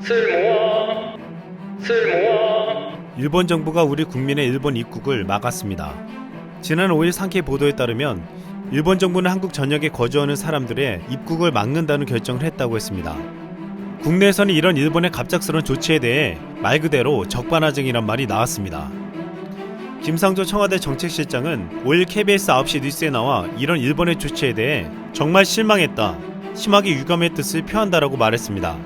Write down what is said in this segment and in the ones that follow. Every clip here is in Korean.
쓸모아 쓸모아. 일본 정부가 우리 국민의 일본 입국을 막았습니다. 지난 5일 상케이 보도에 따르면 일본 정부는 한국 전역에 거주하는 사람들의 입국을 막는다는 결정을 했다고 했습니다. 국내에서는 이런 일본의 갑작스러운 조치에 대해 말 그대로 적반하장이란 말이 나왔습니다. 김상조 청와대 정책실장은 5일 KBS 9시 뉴스에 나와 이런 일본의 조치에 대해 정말 실망했다, 심하게 유감의 뜻을 표한다라고 말했습니다.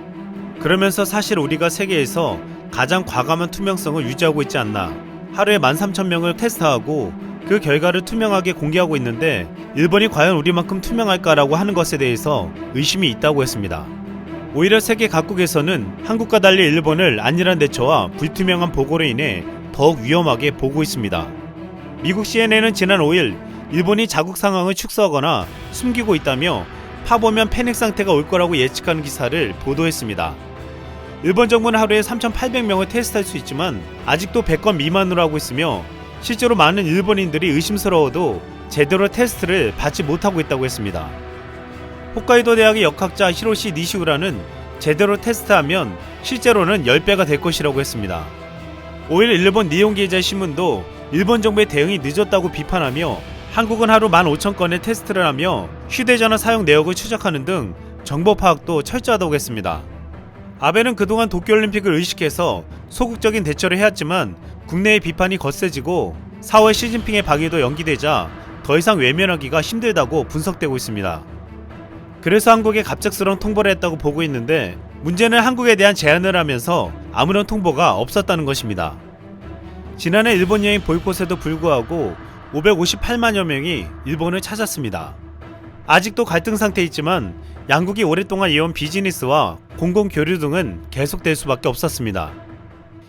그러면서 사실 우리가 세계에서 가장 과감한 투명성을 유지하고 있지 않나, 하루에 13,000명을 테스트하고 그 결과를 투명하게 공개하고 있는데 일본이 과연 우리만큼 투명할까라고 하는 것에 대해서 의심이 있다고 했습니다. 오히려 세계 각국에서는 한국과 달리 일본을 안일한 대처와 불투명한 보고로 인해 더욱 위험하게 보고 있습니다. 미국 CNN은 지난 5일 일본이 자국 상황을 축소하거나 숨기고 있다며 파보면 패닉 상태가 올 거라고 예측하는 기사를 보도했습니다. 일본 정부는 하루에 3,800명을 테스트할 수 있지만 아직도 100건 미만으로 하고 있으며 실제로 많은 일본인들이 의심스러워도 제대로 테스트를 받지 못하고 있다고 했습니다. 홋카이도 대학의 역학자 히로시 니시우라는 제대로 테스트하면 실제로는 10배가 될 것이라고 했습니다. 5일 일본 니혼기자 신문도 일본 정부의 대응이 늦었다고 비판하며 한국은 하루 15,000건의 테스트를 하며 휴대전화 사용 내역을 추적하는 등 정보 파악도 철저하다고 했습니다. 아베는 그동안 도쿄올림픽을 의식해서 소극적인 대처를 해왔지만 국내의 비판이 거세지고 4월 시진핑의 방위도 연기되자 더 이상 외면하기가 힘들다고 분석되고 있습니다. 그래서 한국에 갑작스러운 통보를 했다고 보고 있는데 문제는 한국에 대한 제안을 하면서 아무런 통보가 없었다는 것입니다. 지난해 일본 여행 보이콧에도 불구하고 558만여 명이 일본을 찾았습니다. 아직도 갈등 상태에 있지만 양국이 오랫동안 이어온 비즈니스와 공공교류 등은 계속될 수밖에 없었습니다.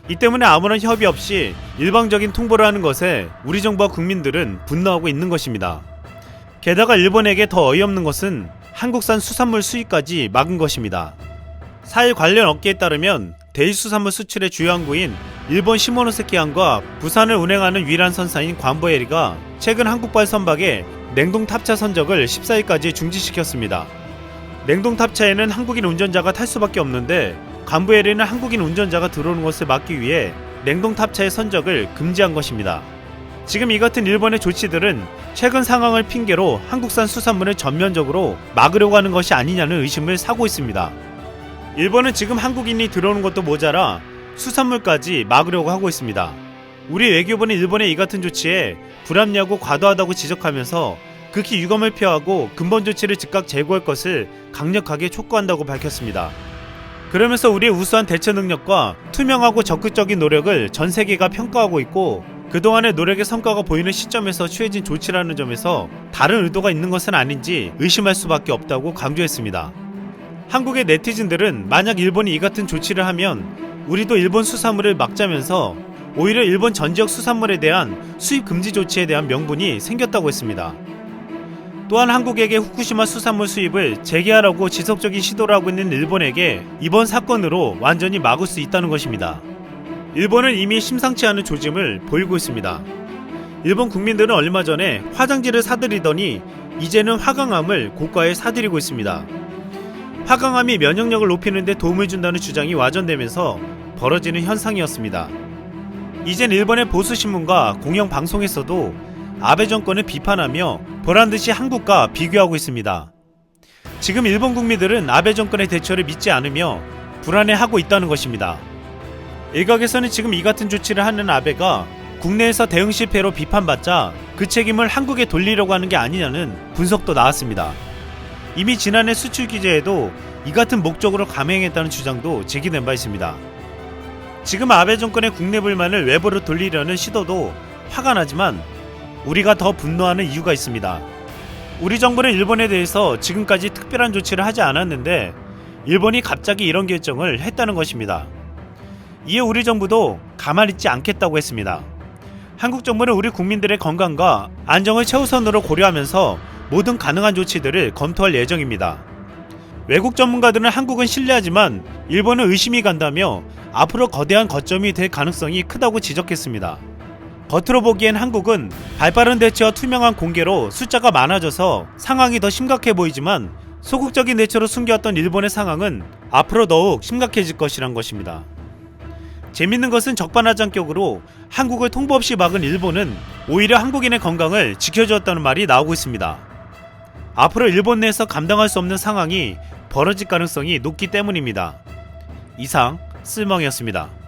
이 때문에 아무런 협의 없이 일방적인 통보를 하는 것에 우리 정부와 국민들은 분노하고 있는 것입니다. 게다가 일본에게 더 어이없는 것은 한국산 수산물 수입까지 막은 것입니다. 4일 관련 업계에 따르면 대일수산물 수출의 주요 항구인 일본 시모노세키항과 부산을 운행하는 유일한 선사인 관보에리가 최근 한국발 선박에 냉동탑차 선적을 14일까지 중지시켰습니다. 냉동탑차에는 한국인 운전자가 탈 수밖에 없는데 관보에리는 한국인 운전자가 들어오는 것을 막기 위해 냉동탑차의 선적을 금지한 것입니다. 지금 이 같은 일본의 조치들은 최근 상황을 핑계로 한국산 수산물을 전면적으로 막으려고 하는 것이 아니냐는 의심을 사고 있습니다. 일본은 지금 한국인이 들어오는 것도 모자라 수산물까지 막으려고 하고 있습니다. 우리 외교부는 일본의 이 같은 조치에 불합리하고 과도하다고 지적하면서 극히 유감을 표하고 근본 조치를 즉각 제고할 것을 강력하게 촉구한다고 밝혔습니다. 그러면서 우리의 우수한 대처 능력과 투명하고 적극적인 노력을 전 세계가 평가하고 있고 그동안의 노력의 성과가 보이는 시점에서 취해진 조치라는 점에서 다른 의도가 있는 것은 아닌지 의심할 수밖에 없다고 강조했습니다. 한국의 네티즌들은 만약 일본이 이 같은 조치를 하면 우리도 일본 수산물을 막자면서 오히려 일본 전 지역 수산물에 대한 수입 금지 조치에 대한 명분이 생겼다고 했습니다. 또한 한국에게 후쿠시마 수산물 수입을 재개하라고 지속적인 시도를 하고 있는 일본에게 이번 사건으로 완전히 막을 수 있다는 것입니다. 일본은 이미 심상치 않은 조짐을 보이고 있습니다. 일본 국민들은 얼마 전에 화장지를 사들이더니 이제는 화강암을 고가에 사들이고 있습니다. 화강암이 면역력을 높이는 데 도움을 준다는 주장이 와전되면서 벌어지는 현상이었습니다. 이젠 일본의 보수신문과 공영방송에서도 아베 정권을 비판하며 보란듯이 한국과 비교하고 있습니다. 지금 일본 국민들은 아베 정권의 대처를 믿지 않으며 불안해하고 있다는 것입니다. 일각에서는 지금 이 같은 조치를 하는 아베가 국내에서 대응 실패로 비판받자 그 책임을 한국에 돌리려고 하는 게 아니냐는 분석도 나왔습니다. 이미 지난해 수출 규제에도 이 같은 목적으로 감행했다는 주장도 제기된 바 있습니다. 지금 아베 정권의 국내 불만을 외부로 돌리려는 시도도 화가 나지만 우리가 더 분노하는 이유가 있습니다. 우리 정부는 일본에 대해서 지금까지 특별한 조치를 하지 않았는데 일본이 갑자기 이런 결정을 했다는 것입니다. 이에 우리 정부도 가만히 있지 않겠다고 했습니다. 한국 정부는 우리 국민들의 건강과 안정을 최우선으로 고려하면서 모든 가능한 조치들을 검토할 예정입니다. 외국 전문가들은 한국은 신뢰하지만 일본은 의심이 간다며 앞으로 거대한 거점이 될 가능성이 크다고 지적했습니다. 겉으로 보기엔 한국은 발빠른 대처와 투명한 공개로 숫자가 많아져서 상황이 더 심각해 보이지만 소극적인 내처로 숨겨왔던 일본의 상황은 앞으로 더욱 심각해질 것이란 것입니다. 재밌는 것은 적반하장격으로 한국을 통보 없이 막은 일본은 오히려 한국인의 건강을 지켜주었다는 말이 나오고 있습니다. 앞으로 일본 내에서 감당할 수 없는 상황이 벌어질 가능성이 높기 때문입니다. 이상 쓸멍이었습니다.